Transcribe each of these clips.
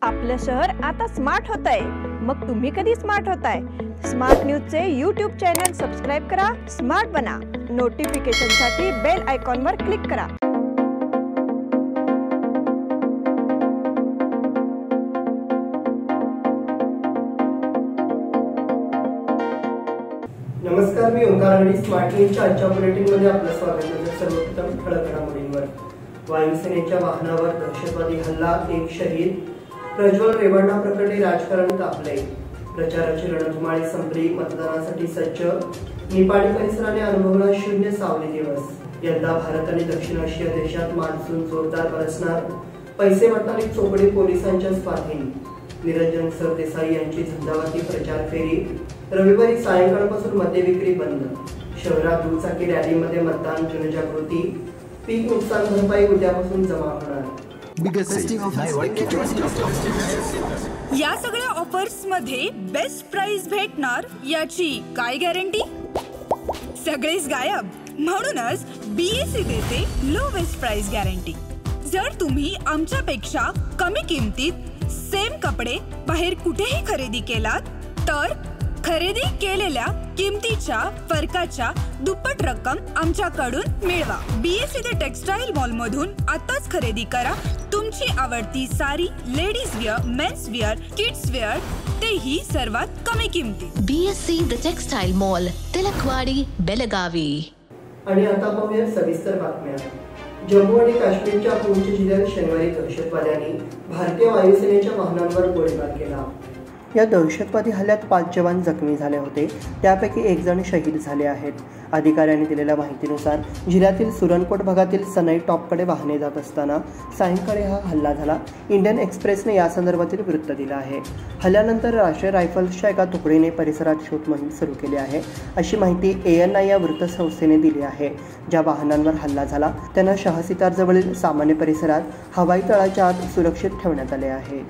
आपलं शहर आता स्मार्ट होत आहे। मग तुम्ही कधी स्मार्ट होताय? स्मार्ट न्यूजचे यूट्यूब चॅनल सबस्क्राइब करा, स्मार्ट बना। नोटिफिकेशनसाठी बेल आयकॉनवर क्लिक करा। नमस्कार, मी ओंकार आणि स्मार्ट न्यूजच्या आजच्या बुलेटिनमध्ये आपलं स्वागत आहे। सर्वप्रथम ठळक घडामोडींवर। वायुसेनेच्या वाहनावर दहशतवादी हल्ला, एक शहीद। प्रज्वल रेवण्णा प्रकरणी राजकारण तापले, प्रचाराची रणधुमाळी संपली, मतदानासाठी सज्ज। निपाणी परिसराने अनुभवला शून्य सावली दिवस। यंदा भारत आणि दक्षिण आशिया देशात मान्सून जोरदार बरसणार, पैसे वाटणारी चोपडी पोलिसांच्या स्वाधीन। निरंजन सरदेसाई यांची झंझावाती प्रचार फेरी, रविवारी सायंकाळपासून मद्य विक्री बंद। शहरात दुचाकी रॅलीमध्ये मतदान जनजागृती, पीक नुकसान भरपाई उद्यापासून जमा होणार। या सगळ्या ऑफर्स मध्ये बेस्ट प्राइस भेटणार याची काय गॅरंटी? सगळेच गायब, म्हणूनच BSE देते लोवेस्ट प्राइस गॅरंटी। जर तुम्ही आमच्यापेक्षा कमी किमतीत सेम कपडे बाहेर कुठेही खरेदी केलात तर खरेदी केलेल्या किमतीच्या फरकाच्या दुप्पट रक्कम आमच्याकडून मिळवा। BSE द टेक्सटाईल मॉल मधून आताच खरेदी करा तुमची आवडती sari, ladies wear, men's wear, kids wear, तेही सर्वात कमी किमतीत। BSE the textile mall, Tilakwadi, Belagavi. आणि आता पाहूया सविस्तर बातम्या। जम्मू आणि काश्मीरच्या पूंछ जिल्ह्यात शनिवारी दहशतवाद्यांनी भारतीय वायुसेनेच्या वाहनांवर गोळीबार केला। या दहशतवादी हल्ल्यात 5 जवान जखमी झाले होते, त्यापैकी 1 जण शहीद झाले आहेत। अधिकाऱ्यांनी दिलेल्या माहितीनुसार जिल्ह्यातील सुरनकोट भागातील सनई टॉपकडे वाहने जात असताना सायंकाळी हा हल्ला झाला। इंडियन एक्सप्रेसने या संदर्भातील वृत्त दिलं आहे। हल्ल्यानंतर राष्ट्रीय रायफल्सच्या एका तुकडीने परिसरात शोध मोहीम सुरू केली आहे, अशी माहिती ANI या वृत्तसंस्थेने दिली आहे। ज्या वाहनांवर हल्ला झाला त्यांना शहासितारजवळील सामान्य परिसरात हवाई तळाच्या आत सुरक्षित ठेवण्यात आले आहे।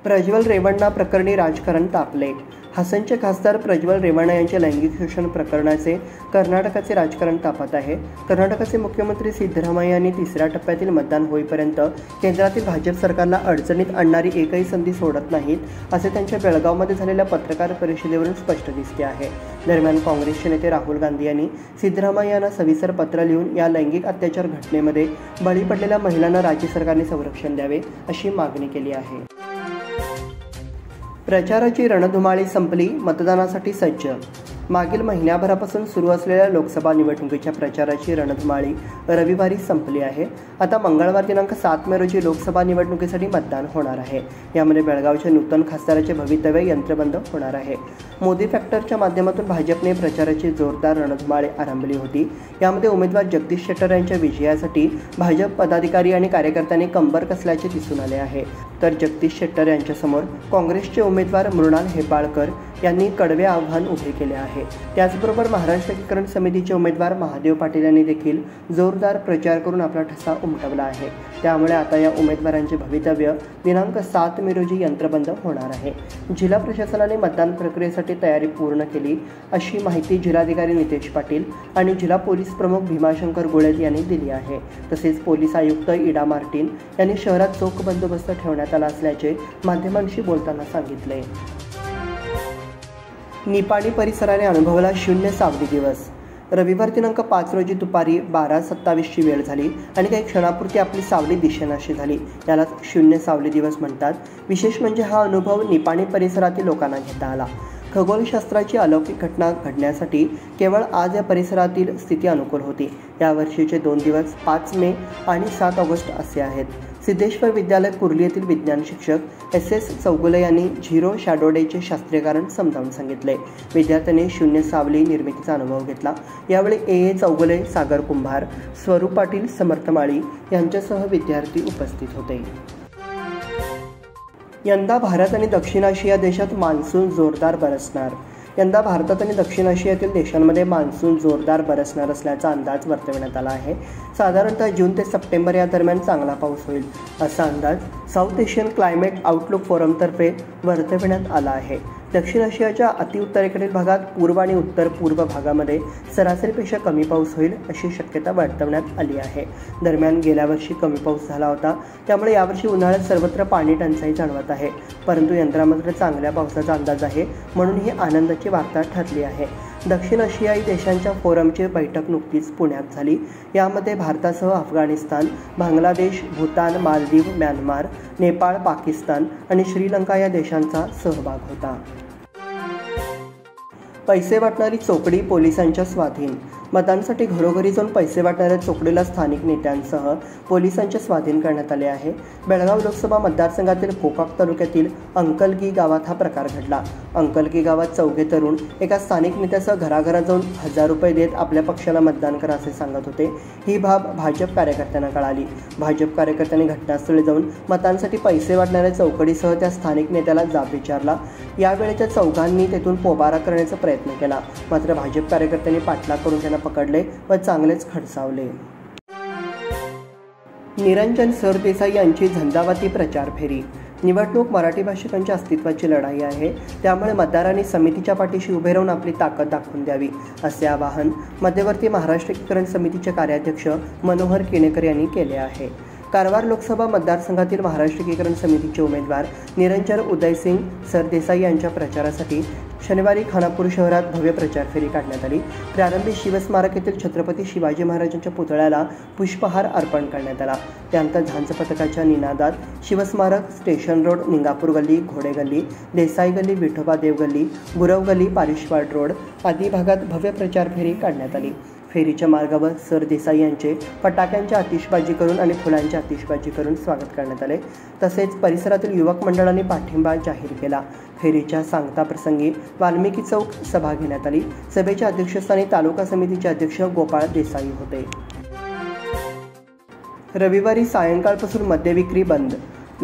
प्रज्वल रेवण्णा प्रकरणी राजकारण तापले। हासनचे खासदार प्रज्वल रेवण्णा यांच्या लैंगिक शोषण प्रकरणाचे कर्नाटकाचे राजकारण तापत आहे। कर्नाटकाचे मुख्यमंत्री सिद्धरामय्या यांनी 3ऱ्या टप्प्यातील मतदान होईपर्यंत केंद्रातील भाजप सरकारला अडचणीत आणणारी एकही संधी सोडत नाहीत, असे त्यांच्या बेळगावमध्ये झालेल्या पत्रकार परिषदेवरून स्पष्ट दिसते आहे। दरम्यान काँग्रेसचे नेते राहुल गांधी यांनी सिद्धरामय्या यांना सविस्तर पत्र लिहून या लैंगिक अत्याचार घटनेमध्ये बळी पडलेल्या महिलांना राज्य सरकारने संरक्षण द्यावे अशी मागणी केली आहे। प्रचाराची रणधुमाळी संपली, मतदानासाठी सज्ज। मागील महिन्याभरापासून सुरू असलेल्या लोकसभा निवडणुकीच्या प्रचाराची रणधुमाळी रविवारी संपली आहे। आता मंगळवार दिनांक 7 मे रोजी लोकसभा निवडणुकीसाठी मतदान होणार आहे। यामध्ये बेळगावच्या नूतन खासदाराचे भवितव्य यंत्रबंद होणार आहे। मोदी फॅक्टरच्या माध्यमातून भाजपने प्रचाराची जोरदार रणधुमाळी आरंभली होती। यामध्ये उमेदवार जगदीश शेट्टर यांच्या विजयासाठी भाजप पदाधिकारी आणि कार्यकर्त्यांनी कंबर कसल्याचे दिसून आले आहे। तर जगदीश शेट्टर यांच्यासमोर काँग्रेसचे उमेदवार मृणाल हेब्बाळकर यांनी कडवे आव्हान उभे केले आहे। त्याचबरोबर महाराष्ट्र एकीकरण समितीचे उमेदवार महादेव पाटील यांनी देखील जोरदार प्रचार करून आपला ठसा उमटवला आहे। त्यामुळे आता या उमेदवारांचे भवितव्य दिनांक 7 मे रोजी यंत्रबंद होणार आहे। जिल्हा प्रशासनाने मतदान प्रक्रियेसाठी तयारी पूर्ण केली, अशी माहिती जिल्हाधिकारी नितेश पाटील आणि जिल्हा पोलीस प्रमुख भीमाशंकर गोळेत यांनी दिली आहे। तसेच पोलीस आयुक्त इडा मार्टिन यांनी शहरात चोख बंदोबस्त ठेवण्यात आला असल्याचे माध्यमांशी बोलताना सांगितले। निपाणी परिसराने अनुभवला शून्य सावली दिवस। रविवार दिनांक 5 रोजी दुपारी 12:27 वेळ झाली आणि काही क्षणापुरती आपली सावली दिसेनाशी झाली। यालाच शून्य सावली दिवस म्हणतात। विशेष म्हणजे हा अनुभव निपाणी परिसरातील लोकांना घेता आला। खगोलशास्त्राची अलौकिक घटना घडण्यासाठी केवळ आज या परिसरातील स्थिती अनुकूल होती। यावर्षीचे 2 दिवस 5 मे आणि 7 ऑगस्ट असे आहेत। सिद्धेश्वर विद्यालय कुर्ली येथील विज्ञान शिक्षक SS चौगुले यांनी झिरो शॅडो डेचे शास्त्रीय कारण समजावून सांगितले। विद्यार्थ्यांनी शून्य सावली निर्मितीचा अनुभव घेतला। यावेळी AA चौगुले, सागर कुंभार, स्वरूप पाटील, समर्थ माळी यांच्यासह विद्यार्थी उपस्थित होते। यंदा भारत आणि दक्षिण आशिया देशात मान्सून जोरदार बरसणार। यंदा भारतात आणि दक्षिण आशियातील देशांमध्ये मान्सून जोरदार बरसणार असल्याचा अंदाज वर्तवण्यात आला आहे। साधारणतः जून ते सप्टेंबर या दरम्यान चांगला पाऊस होईल, असा अंदाज साऊथ एशियन क्लायमेट आउटलुक फोरमतर्फे वर्तवण्यात आला आहे। दक्षिण आशियाच्या अतिउत्तरेकडील भागात पूर्व आणि उत्तर पूर्व भागामध्ये सरासरीपेक्षा कमी पाऊस होईल अशी शक्यता वर्तवण्यात आली आहे. दरम्यान गेल्या वर्षी कमी पाऊस झाला होता, त्यामुळे यावर्षी उन्हाळ्यात सर्वत्र पाणी टंचाई जाणवत आहे. परंतु यंदा मात्र चांगल्या पावसाचा अंदाज आहे, म्हणून ही आनंदाची वार्ता ठरली आहे. दक्षिण आशियाई देशांच्या फोरमची बैठक नुकतीच पुण्यात झाली. यामध्ये भारतासह अफगाणिस्तान, बांगलादेश, भूतान, मालदीव, म्यानमार, नेपाळ, पाकिस्तान आणि श्रीलंका या देशांचा सहभाग होता. पैसे वाटणारी चोकडी पोलिसांच्या स्वाधीन. मतांसाठी घरोघरी जाऊन पैसे वाटणाऱ्या चोकडीला स्थानिक नेत्यांसह पोलिसांच्या स्वाधीन करण्यात आले आहे. बेळगाव लोकसभा मतदारसंघातील गोकाक तालुक्यातील अंकलगी गावात हा प्रकार घडला. अंकलगी गावात चौघे तरुण एका स्थानिक नेत्यासह घराघरात जाऊन 1000 रुपये देत आपल्या पक्षाला मतदान करा असे सांगत होते. ही बाब भाजप कार्यकर्त्यांना कळाली. भाजप कार्यकर्त्यांनी घटनास्थळी जाऊन मतांसाठी पैसे वाटणाऱ्या चौकडीसह त्या स्थानिक नेत्याला जाब विचारला. यावेळी त्या चौघांनी तेथून पोबारा करण्याचा प्रयत्न केला, मात्र भाजप कार्यकर्त्यांनी पाठलाग करून त्यांना पकडले व चांगलेच खडसावले. निरंजन सरदेसाई यांची झंझावाती प्रचार फेरी. निवडणूक मराठी भाषिकांच्या अस्तित्वाची लढाई आहे, त्यामुळे मतदारांनी समितीच्या पाठीशी उभे राहून आपली ताकद दाखवून द्यावी असे आवाहन मध्यवर्ती महाराष्ट्र एकीकरण समितीचे कार्याध्यक्ष मनोहर केणेकर यांनी केले आहे. कारवार लोकसभा मतदारसंघातील महाराष्ट्र एकीकरण समितीचे उमेदवार निरंजन उदयसिंग सरदेसाई यांच्या प्रचारासाठी शनिवारी खानापूर शहरात भव्य प्रचार फेरी काढण्यात आली. प्रारंभी शिवस्मारक येथील छत्रपती शिवाजी महाराजांच्या पुतळ्याला पुष्पहार अर्पण करण्यात आला. त्यानंतर झांज पथकाच्या निनादात शिवस्मारक, स्टेशन रोड, निंगापूर गल्ली, घोडे गल्ली, देसाई गल्ली, विठोबा देव गल्ली, गुरव गल्ली, पारिशवाड रोड आदी भागात भव्य प्रचार फेरी काढण्यात आली. फेरीच्या मार्गावर सरदेसाई यांचे फटाक्यांची आतिषबाजी करून आणि फुलांची आतिषबाजी करून स्वागत करण्यात आले. तसेच परिसरातील युवक मंडळांनी पाठिंबा जाहीर केला. फेरीच्या सांगता प्रसंगी वाल्मिकी चौक सभा घेण्यात आली. सभेच्या अध्यक्षस्थानी तालुका समितीचे अध्यक्ष गोपाळ देसाई होते. रविवारी सायंकाळपासून मद्यविक्री बंद.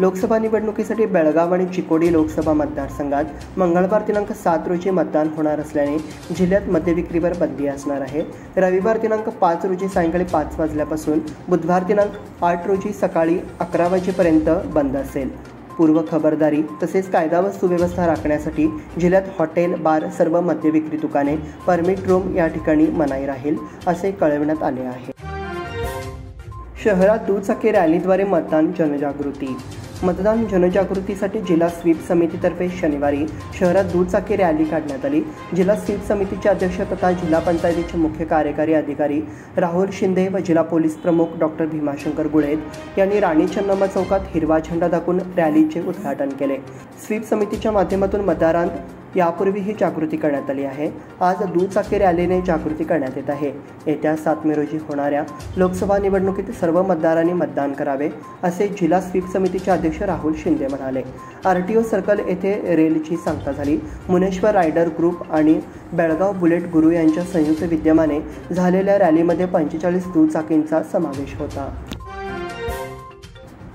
लोकसभा निवडणुकीसाठी बेळगाव आणि चिकोडी लोकसभा मतदारसंघात मंगळवार दिनांक 7 रोजी मतदान होणार असल्याने जिल्ह्यात मद्यविक्रीवर बंदी असणार आहे. रविवार दिनांक 5 रोजी सायंकाळी 5 वाजल्यापासून बुधवार दिनांक 8 रोजी सकाळी 11 वाजेपर्यंत बंद असेल. पूर्व खबरदारी तसेच कायदा व सुव्यवस्था राखण्यासाठी जिल्ह्यात हॉटेल, बार, सर्व मद्यविक्री दुकाने, परमिट रूम या ठिकाणी मनाई राहील असे कळविण्यात आले आहे. शहरात दुचाकी रॅलीद्वारे मतदान जनजागृती. मतदान जनजागृतीसाठी जिल्हा स्वीप समितीतर्फे शनिवारी शहरात दुचाकी रॅली काढण्यात आली. जिल्हा स्वीप समितीचे अध्यक्ष तथा जिल्हा पंचायतीचे मुख्य कार्यकारी अधिकारी राहुल शिंदे व जिल्हा पोलीस प्रमुख डॉक्टर भीमाशंकर गुळेद यांनी राणी चन्नम्मा चौकात हिरवा झेंडा दाखवून रॅलीचे उद्घाटन केले. स्वीप समितीच्या माध्यमातून मतदारांत यापूर्वीही जागृती करण्यात आली आहे. आज दुचाकी रॅलीने जागृती करण्यात येत आहे. येत्या 7 मे रोजी होणाऱ्या लोकसभा निवडणुकीत सर्व मतदारांनी मतदान करावे असे जिल्हा स्वीप समितीचे अध्यक्ष राहुल शिंदे म्हणाले. RTO सर्कल येथे रेलची सांगता झाली. मुनेश्वर रायडर ग्रुप आणि बेळगाव बुलेट गुरु यांच्या संयुक्त विद्यमाने झालेल्या रॅलीमध्ये 45 दुचाकींचा समावेश होता.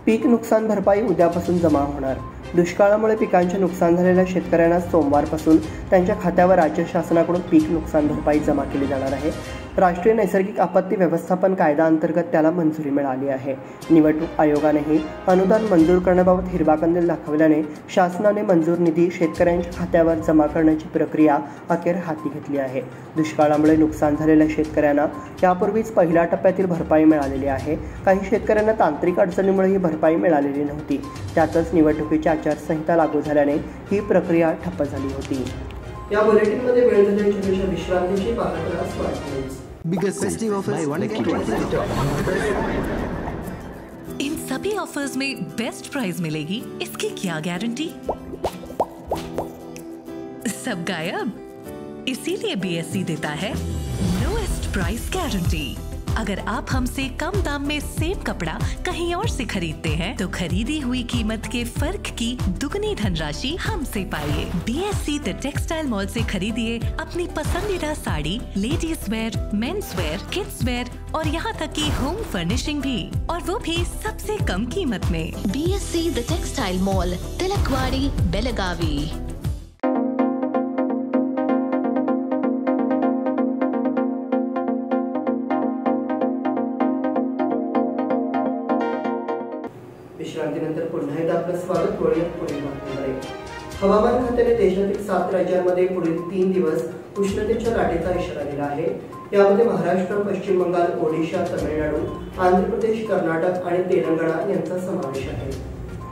पीक नुकसान भरपाई उद्यापासून जमा होणार. दुष्काळामुळे पिकांचे नुकसान झालेल्या शेतकऱ्यांना सोमवारपासून त्यांच्या खात्यावर राज्य शासनाकडून पीक नुकसान भरपाई जमा केली जाणार आहे. राष्ट्रीय नैसर्गिक आपत्ती व्यवस्थापन कायदा अंतर्गत त्याला मंजुरी मिळाली आहे. निवडणूक आयोगानेही अनुदान मंजूर करण्याबाबत हिरवा कंदील दाखवल्याने शासनाने मंजूर निधी शेतकऱ्यांच्या खात्यावर जमा करण्याची प्रक्रिया अखेर हाती घेतली आहे. दुष्काळामुळे नुकसान झालेल्या शेतकऱ्यांना यापूर्वीच पहिल्या टप्प्यातील भरपाई मिळालेली आहे. काही शेतकऱ्यांना तांत्रिक अडचणीमुळे ही भरपाई मिळालेली नव्हती. त्यातच निवडणुकीची आचारसंहिता लागू झाल्याने ही प्रक्रिया ठप्प झाली होती. या बुलेटिनमध्ये वेळ झाल्याच्या विश्रांतीची पाहत करा smart news. Biggest festive offers buy one get one. In सभी ऑफर्स में बेस्ट प्राइस मिलेगी, इसकी क्या गारंटी? सब गायब, इसीलिए BSE देता है लोएस्ट प्राइस गारंटी. अगर आप हमसे कम दाम में सेम कपड़ा कहीं और से खरीदते हैं तो खरीदी हुई कीमत के फर्क की दुगनी धनराशि हमसे पाइए. BSE द टेक्सटाइल मॉल से खरीदिए अपनी पसंदीदा sari, ladies wear, men's wear, kids wear और यहाँ तक की होम फर्निशिंग भी, और वो भी सबसे कम कीमत में. BSE the textile mall, Tilakwadi, Belagavi. विश्रांतीनंतर पुन्हा एकदा आपलं स्वागत. वळूयात पुढील बातमीकडे. हवामान खात्याने देशातील 7 राज्यांमध्ये पुढील 3 दिवस उष्णतेच्या लाटेचा इशारा दिला आहे। यामध्ये महाराष्ट्र, पश्चिम बंगाल, ओडिशा, तमिळनाडू, आंध्र प्रदेश, कर्नाटक आणि तेलंगणा यांचा समावेश आहे।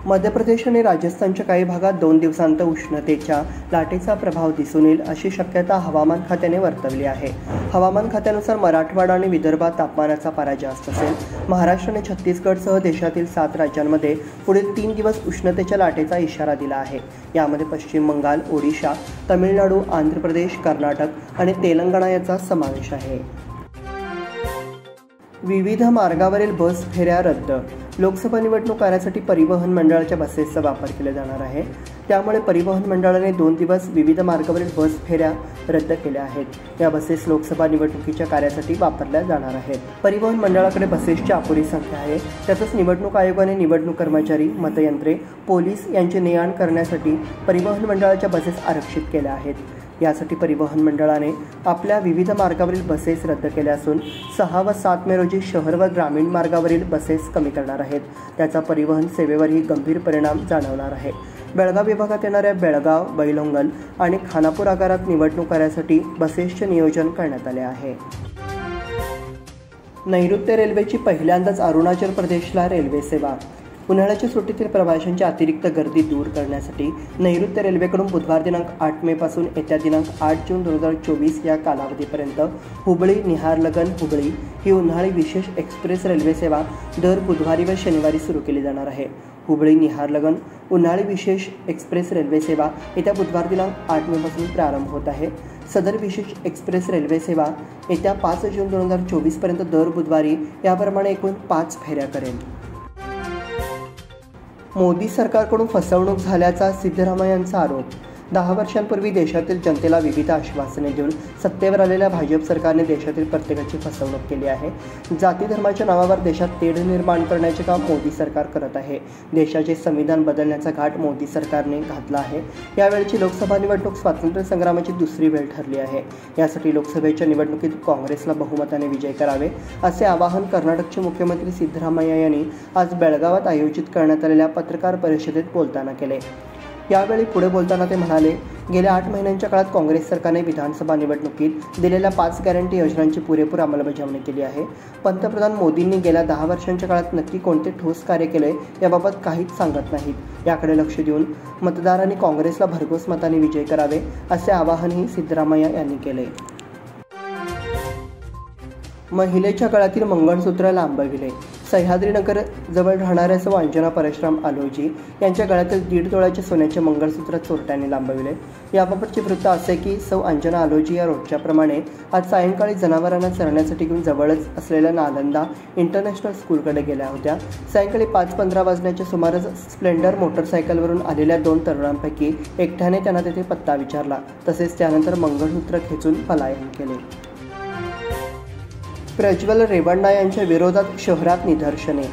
मध्य प्रदेश आणि राजस्थानच्या काही भागात 2 दिवसांत उष्णतेच्या लाटेचा प्रभाव दिसून येईल अशी शक्यता हवामान खात्याने वर्तवली आहे। हवामान खात्यानुसार मराठवाडा आणि विदर्भात तापमानाचा पारा जास्त असेल। महाराष्ट्र आणि छत्तीसगडसह देशातील 7 राज्यांमध्ये पुढील 3 दिवस उष्णतेच्या लाटेचा इशारा दिला आहे। यामध्ये पश्चिम बंगाल, ओडिशा, तमिळनाडू, आंध्र प्रदेश, कर्नाटक आणि तेलंगणा याचा समावेश आहे। विविध मार्गावरील बस फेऱ्या रद्द। लोकसभा निवडणूक करण्यासाठी परिवहन मंडळाच्या बसेसचा वापर केला जाणार आहे। त्यामुळे परिवहन मंडळाने 2 दिवस विविध मार्गावरील बस फेऱ्या रद्द केल्या आहेत। या बसेस लोकसभा निवडणुकीच्या कार्यासाठी वापरल्या जाणार आहेत। परिवहन मंडळाकडे बसेसची अपुरी संख्या आहे। त्यातच निवडणूक आयोगाने निवडणूक कर्मचारी, मतयंत्रे, पोलीस यांचे ने-आण करण्यासाठी परिवहन मंडळाच्या बसेस आरक्षित केल्या आहेत। यासाठी परिवहन मंडळाने आपल्या विविध मार्गावरील बसेस रद्द केल्या असून 6 व 7 मे रोजी शहर व ग्रामीण मार्गावरील बसेस कमी करणार आहेत। त्याचा परिवहन सेवेवरही गंभीर परिणाम जाणवणार आहे। बेळगाव विभागात येणाऱ्या बेळगाव, बैलहंगल आणि खानापूर आगारात निवडणूक करण्यासाठी बसेसचे नियोजन करण्यात आले आहे। नैऋत्य रेल्वेची पहिल्यांदाच अरुणाचल प्रदेशला रेल्वे सेवा। उन्हाळ्याच्या सुट्टीतील प्रवाशांची अतिरिक्त गर्दी दूर करण्यासाठी नैऋत्य रेल्वेकडून बुधवार दिनांक 8 मे पासून येत्या दिनांक 8 जून 2024 या कालावधीपर्यंत हुबळी निहारलगन हुबळी ही उन्हाळी विशेष एक्सप्रेस रेल्वे सेवा दर बुधवारी व शनिवारी सुरू केली जाणार आहे। हुबळी निहारलगन उन्हाळी विशेष एक्सप्रेस रेल्वे सेवा येत्या बुधवार दिनांक 8 मे पासून प्रारंभ होत आहे। सदर विशेष एक्सप्रेस रेल्वे सेवा येत्या 5 जून 2024 पर्यंत दर बुधवारी याप्रमाणे एकूण 5 फेऱ्या करेल। मोदी सरकारकडून फसवणूक झाल्याचा सिद्धरामय्यांचा आरोप। 10 वर्षांपूर्वी देशातील जनतेला विविध आश्वासने देऊन सत्तेवर आलेल्या भाजप सरकारने देशातील प्रत्येकाची फसवणूक केली आहे। जाती धर्माच्या नावावर देशात तेढ निर्माण करण्याचे काम मोदी सरकार करत आहे। देशाचे संविधान बदलण्याचा घाट मोदी सरकारने घातला आहे। यावेळची लोकसभा निवडणूक स्वातंत्र्य संग्रामाची दुसरी वेळ ठरली आहे। यासाठी लोकसभेच्या निवडणुकीत काँग्रेसला बहुमताने विजय करावे असे आवाहन कर्नाटकचे मुख्यमंत्री सिद्धरामय्या यांनी आज बेळगावात आयोजित करण्यात आलेल्या पत्रकार परिषदेत बोलताना केले। यावेळी पुढे बोलताना ते म्हणाले, गेल्या 8 महिन्यांच्या काळात काँग्रेस सरकारने विधानसभा निवडणुकीत दिलेल्या 5 गॅरंटी योजनांची पुरेपूर अंमलबजावणी केली आहे। पंतप्रधान मोदींनी गेल्या 10 वर्षांच्या काळात नक्की कोणते ठोस कार्य केले याबाबत काहीच सांगत नाहीत। याकडे लक्ष देऊन मतदारांनी काँग्रेसला भरघोस मताने विजय करावे असे आवाहनही सिद्धरामय्या यांनी केले। महिलेच्या गळ्यातील मंगळसूत्र लांबविले। सह्याद्रीनगर जवळ राहणाऱ्या सौ अंजना परशुराम आलोजी यांच्या गळ्यातील 1.5 तोळ्याचे सोन्याचे मंगळसूत्र चोरट्यांनी लांबविले। याबाबतचे वृत्त असे की सौ अंजना आलोजी या रोजच्याप्रमाणे आज सायंकाळी जनावरांना चरण्यासाठी घेऊन जवळच असलेल्या नालंदा इंटरनॅशनल स्कूलकडे गेल्या होत्या। सायंकाळी 5:15 वाजण्याच्या सुमारास स्प्लेंडर मोटरसायकलवरून आलेल्या 2 तरुणांपैकी एकट्याने त्यांना तेथे पत्ता विचारला। तसेच त्यानंतर मंगळसूत्र खेचून पलायन केले। प्रज्वल रेवण्णा यांच्या विरोधात शहरात निदर्शने।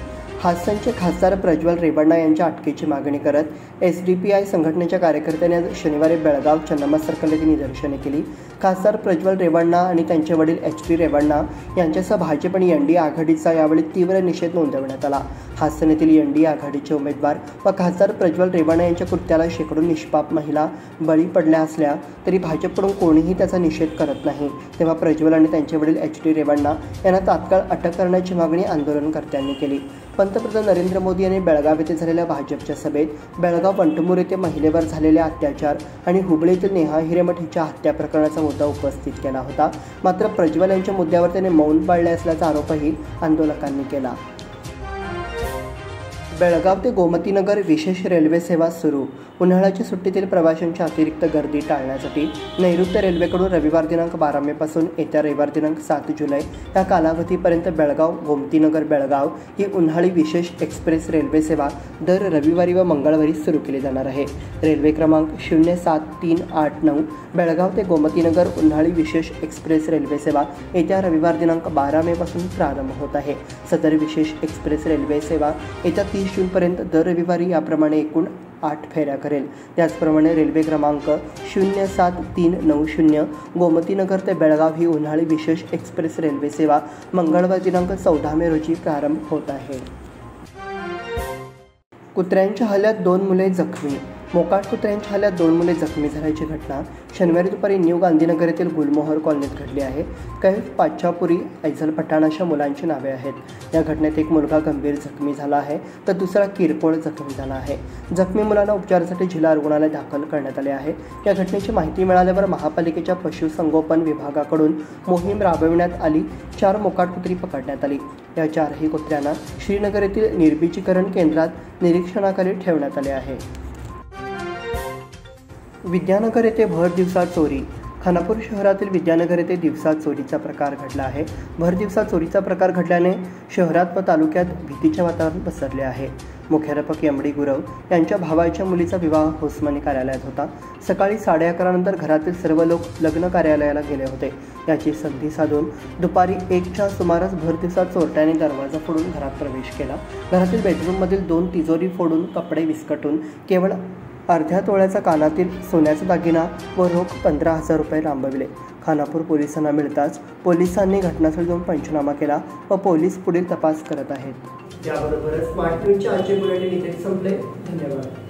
हासनचे खासदार प्रज्वल रेवण्णा यांच्या अटकेची मागणी करत SDPI संघटनेच्या कार्यकर्त्यांनी आज शनिवारी बेळगाव चन्नम्मा सर्कल येथे निदर्शने केली। खासदार प्रज्वल रेवण्णा आणि त्यांचे वडील HP रेवण्णा यांच्यासह भाजप आणि NDA आघाडीचा यावेळी तीव्र निषेध नोंदवण्यात आला। हासन येथील NDA आघाडीचे उमेदवार व खासदार प्रज्वल रेवण्णा यांच्या कृत्याला शेकडो निष्पाप महिला बळी पडल्या असल्या तरी भाजपकडून कोणीही त्याचा निषेध करत नाही। तेव्हा प्रज्वल आणि त्यांचे वडील HD रेवण्णा यांना तात्काळ अटक करण्याची मागणी आंदोलनकर्त्यांनी केली। पंतप्रधान नरेंद्र मोदी यांनी बेळगाव येथे झालेल्या भाजपच्या सभेत बेळगाव वंटमूर येथे महिलेवर झालेल्या अत्याचार आणि हुबळीतील नेहा हिरेमठ हिच्या हत्या प्रकरणाचा मुद्दा उपस्थित केला होता। मात्र प्रज्वल यांच्या मुद्द्यावर त्याने मौन पाळले असल्याचा आरोपही आंदोलकांनी केला। बेळगाव ते गोमतीनगर विशेष रेल्वे सेवा सुरू। उन्हाळ्याच्या सुट्टीतील प्रवाशांची अतिरिक्त गर्दी टाळण्यासाठी नैऋत्य रेल्वेकडून रविवार दिनांक 12 मे पासून येत्या रविवार दिनांक 7 जुलै या कालावधीपर्यंत बेळगाव गोमतीनगर बेळगाव ही उन्हाळी विशेष एक्सप्रेस रेल्वे सेवा दर रविवारी व मंगळवारी सुरू केली जाणार आहे। रेल्वे क्रमांक 07389 बेळगाव ते गोमतीनगर उन्हाळी विशेष एक्सप्रेस रेल्वे सेवा येत्या रविवार दिनांक 12 मे पासून प्रारंभ होत आहे। सदर विशेष एक्सप्रेस रेल्वे सेवा येत्या 30 जूनपर्यंत दर रविवारी याप्रमाणे एकूण 8 फेऱ्या करेल। त्याचप्रमाणे रेल्वे क्रमांक 07390 गोमतीनगर ते बेळगाव ही उन्हाळी विशेष एक्सप्रेस रेल्वे सेवा मंगळवार दिनांक 14 मे रोजी प्रारंभ होत आहे। कुत्र्यांच्या हल्ल्यात 2 मुले जखमी। मोकाट कुत्र्यांच्या हल्ल्यात 2 मुले जखमी झाल्याची घटना शनिवारी दुपारी न्यू गांधीनगर येथील गुलमोहर कॉलनीत घडली आहे. कैफ, पाचापुरी, ऐझल पठाण अशा मुलांची नावे आहेत. या घटनेत एक मुलगा गंभीर जखमी झाला आहे तर दुसरा किरकोळ जखमी झाला आहे. जखमी मुलांना उपचारासाठी जिल्हा रुग्णालयात दाखल करण्यात आले आहे. या घटनेची माहिती मिळाल्यावर महापालिकेच्या पशुसंगोपन विभागाकडून मोहीम राबविण्यात आली. 4 मोकाट कुत्री पकडण्यात आली. या 4ही कुत्र्यांना श्रीनगर येथील निर्बीजीकरण केंद्रात निरीक्षणाखाली ठेवण्यात आले आहे. विद्यानगर येथे भर दिवसा चोरी. खानापूर शहरातील विद्यानगर येथे दिवसा चोरीचा प्रकार घडला आहे. भर दिवसा चोरीचा प्रकार घडल्याने शहरात व तालुक्यात भीतीचे वातावरण पसरले आहे. मुख्याध्यापक एम.डी. गुरव यांच्या भावाच्या मुलीचा विवाह होसमानी कार्यालयात होता. सकाळी 11:30 नंतर घरातील सर्व लोक लग्न कार्यालयाला गेले होते. याची संधी साधून दुपारी 1च्या सुमारास भर दिवसा चोरट्याने दरवाजा फोडून घरात प्रवेश केला. घरातील बेडरूममधील 2 तिजोरी फोडून कपडे विस्कटून केवळ अर्ध्या तोळ्याचा कानातील सोन्याचा दागिना व रोख 15,000 रुपये लांबविले. खानापूर पोलिसांना मिळताच पोलिसांनी घटनास्थळी जाऊन पंचनामा केला व पोलीस पुढील तपास करत आहेत. याबरोबरच स्मार्ट न्यूजचे आजचे बुलेटिन इथे संपले. धन्यवाद.